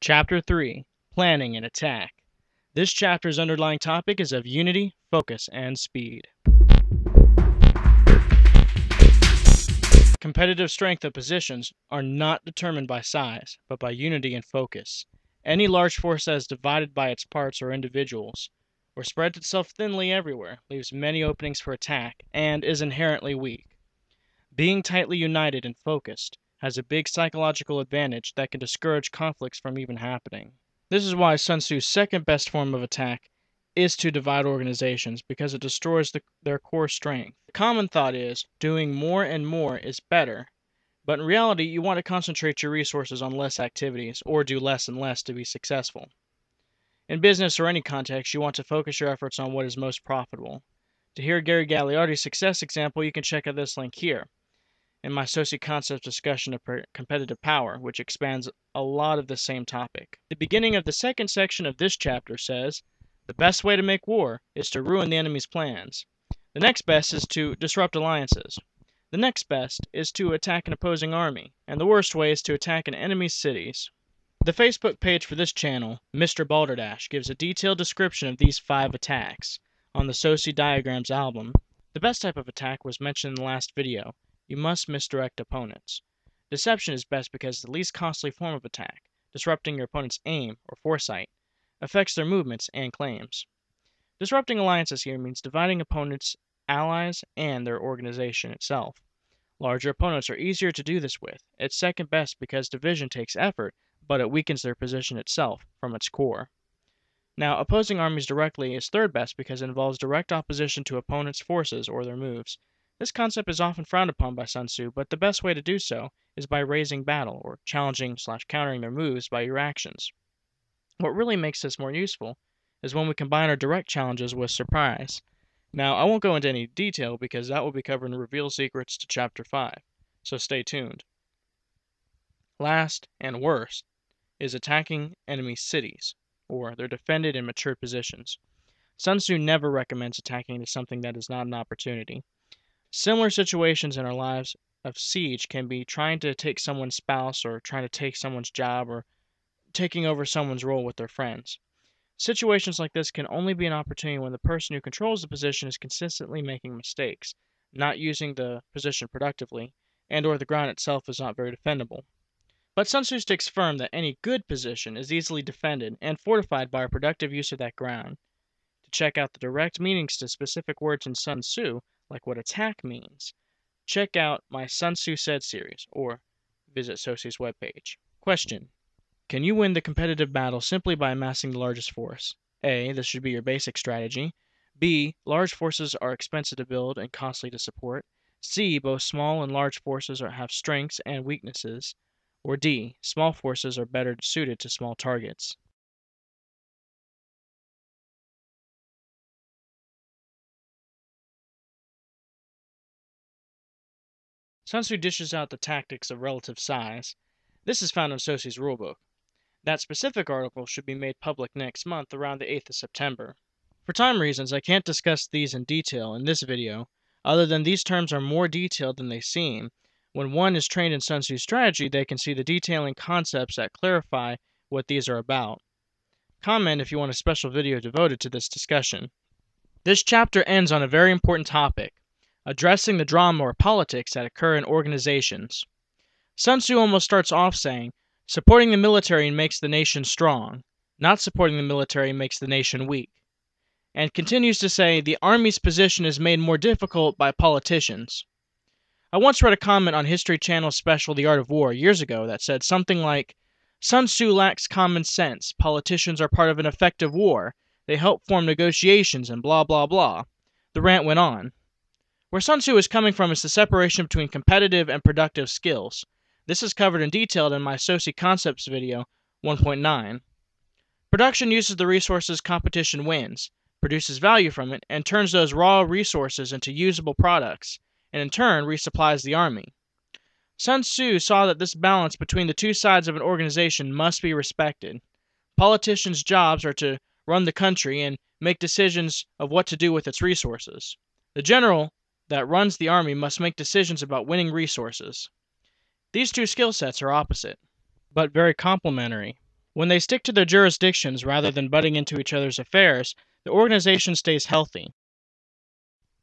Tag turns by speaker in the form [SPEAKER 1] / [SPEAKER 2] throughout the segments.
[SPEAKER 1] Chapter 3: Planning an Attack. This chapter's underlying topic is of unity, focus, and speed. Competitive strength of positions are not determined by size, but by unity and focus. Any large force that is divided by its parts or individuals, or spreads itself thinly everywhere, leaves many openings for attack, and is inherently weak. Being tightly united and focused has a big psychological advantage that can discourage conflicts from even happening. This is why Sun Tzu's second best form of attack is to divide organizations, because it destroys their core strength. The common thought is doing more and more is better, but in reality you want to concentrate your resources on less activities, or do less and less to be successful. In business or any context, you want to focus your efforts on what is most profitable. To hear Gary Gagliardi's success example, you can check out this link here in my SOSI Concepts discussion of competitive power, which expands a lot of the same topic. The beginning of the second section of this chapter says, the best way to make war is to ruin the enemy's plans. The next best is to disrupt alliances. The next best is to attack an opposing army, and the worst way is to attack an enemy's cities. The Facebook page for this channel, Mr. Balderdash, gives a detailed description of these 5 attacks on the SOSI Diagrams album. The best type of attack was mentioned in the last video. You must misdirect opponents. Deception is best because it's the least costly form of attack. Disrupting your opponent's aim, or foresight, affects their movements and claims. Disrupting alliances here means dividing opponents' allies and their organization itself. Larger opponents are easier to do this with. It's second best because division takes effort, but it weakens their position itself from its core. Now, opposing armies directly is third best because it involves direct opposition to opponents' forces or their moves. This concept is often frowned upon by Sun Tzu, but the best way to do so is by raising battle, or challenging/countering their moves by your actions. What really makes this more useful is when we combine our direct challenges with surprise. Now, I won't go into any detail because that will be covered in Reveal Secrets to Chapter 5, so stay tuned. Last, and worst, is attacking enemy cities, or their defended and matured positions. Sun Tzu never recommends attacking into something that is not an opportunity. Similar situations in our lives of siege can be trying to take someone's spouse, or trying to take someone's job, or taking over someone's role with their friends. Situations like this can only be an opportunity when the person who controls the position is consistently making mistakes, not using the position productively, and or the ground itself is not very defendable. But Sun Tzu sticks firm that any good position is easily defended and fortified by a productive use of that ground. To check out the direct meanings to specific words in Sun Tzu, like what attack means, check out my Sun Tzu Said series, or visit SOSI's webpage. Question: can you win the competitive battle simply by amassing the largest force? A. This should be your basic strategy. B. Large forces are expensive to build and costly to support. C. Both small and large forces have strengths and weaknesses. Or D. Small forces are better suited to small targets. Sun Tzu dishes out the tactics of relative size. This is found in SOSI's rulebook. That specific article should be made public next month around the 8th of September. For time reasons, I can't discuss these in detail in this video, other than these terms are more detailed than they seem. When one is trained in Sun Tzu's strategy, they can see the detailing concepts that clarify what these are about. Comment if you want a special video devoted to this discussion. This chapter ends on a very important topic, addressing the drama or politics that occur in organizations. Sun Tzu almost starts off saying, supporting the military makes the nation strong, not supporting the military makes the nation weak. And continues to say, the army's position is made more difficult by politicians. I once read a comment on History Channel's special The Art of War years ago that said something like, Sun Tzu lacks common sense, politicians are part of an effective war, they help form negotiations and blah blah blah. The rant went on. Where Sun Tzu is coming from is the separation between competitive and productive skills. This is covered in detail in my SOSI Concepts video 1.9. Production uses the resources competition wins, produces value from it, and turns those raw resources into usable products, and in turn resupplies the army. Sun Tzu saw that this balance between the two sides of an organization must be respected. Politicians' jobs are to run the country and make decisions of what to do with its resources. The general that runs the army must make decisions about winning resources. These two skill sets are opposite, but very complementary. When they stick to their jurisdictions rather than butting into each other's affairs, the organization stays healthy.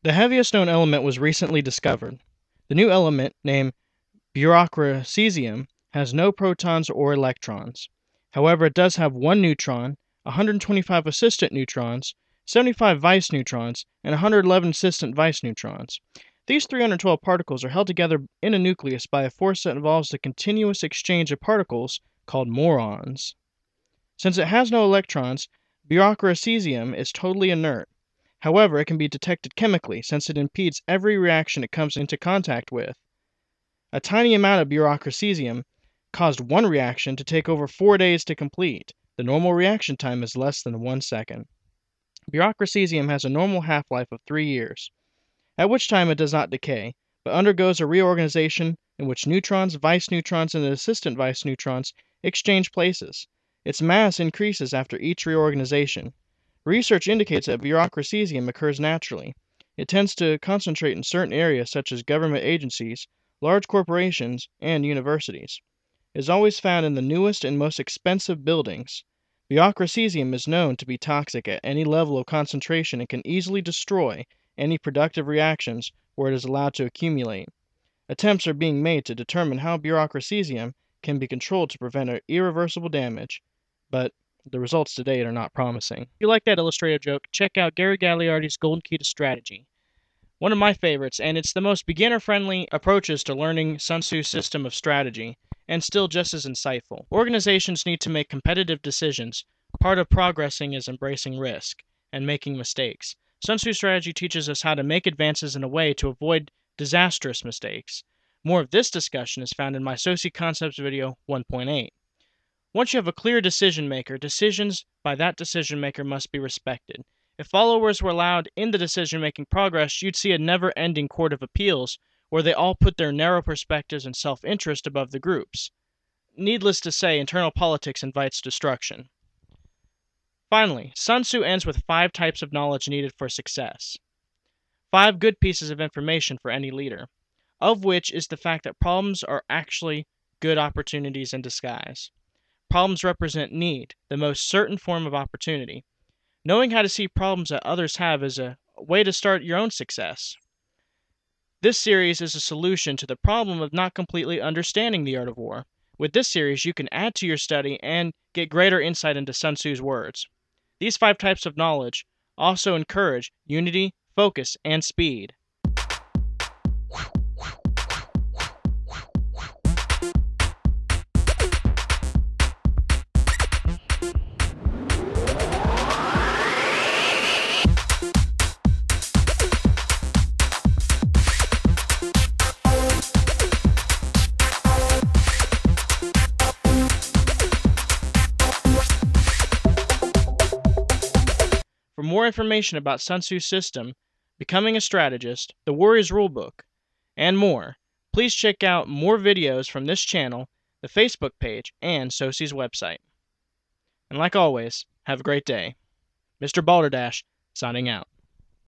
[SPEAKER 1] The heaviest known element was recently discovered. The new element, named Bureaucracium, has no protons or electrons. However, it does have one neutron, 125 assistant neutrons, 75 vice neutrons, and 111 assistant vice neutrons. These 312 particles are held together in a nucleus by a force that involves the continuous exchange of particles called muons. Since it has no electrons, Bureaucracium is totally inert. However, it can be detected chemically since it impedes every reaction it comes into contact with. A tiny amount of Bureaucracium caused one reaction to take over 4 days to complete. The normal reaction time is less than 1 second. Bureaucracium has a normal half-life of 3 years, at which time it does not decay, but undergoes a reorganization in which neutrons, vice neutrons, and assistant vice neutrons exchange places. Its mass increases after each reorganization. Research indicates that Bureaucracium occurs naturally. It tends to concentrate in certain areas such as government agencies, large corporations, and universities. It is always found in the newest and most expensive buildings. Bureaucracium is known to be toxic at any level of concentration and can easily destroy any productive reactions where it is allowed to accumulate. Attempts are being made to determine how Bureaucracium can be controlled to prevent irreversible damage, but the results to date are not promising. If you like that illustrative joke, check out Gary Gagliardi's Golden Key to Strategy. One of my favorites, and it's the most beginner-friendly approaches to learning Sun Tzu's system of strategy, and still just as insightful. Organizations need to make competitive decisions. Part of progressing is embracing risk and making mistakes. Sun Tzu's strategy teaches us how to make advances in a way to avoid disastrous mistakes. More of this discussion is found in my SOSI Concepts video 1.8. Once you have a clear decision maker, decisions by that decision maker must be respected. If followers were allowed in the decision-making progress, you'd see a never-ending court of appeals where they all put their narrow perspectives and self-interest above the group's. Needless to say, internal politics invites destruction. Finally, Sun Tzu ends with 5 types of knowledge needed for success. 5 good pieces of information for any leader, of which is the fact that problems are actually good opportunities in disguise. Problems represent need, the most certain form of opportunity. Knowing how to see problems that others have is a way to start your own success. This series is a solution to the problem of not completely understanding the art of war. With this series, you can add to your study and get greater insight into Sun Tzu's words. These 5 types of knowledge also encourage unity, focus, and speed. For more information about Sun Tzu's system, becoming a strategist, the Warrior's Rulebook, and more, please check out more videos from this channel, the Facebook page, and SOSI's website. And like always, have a great day. Mr. Balderdash, signing out.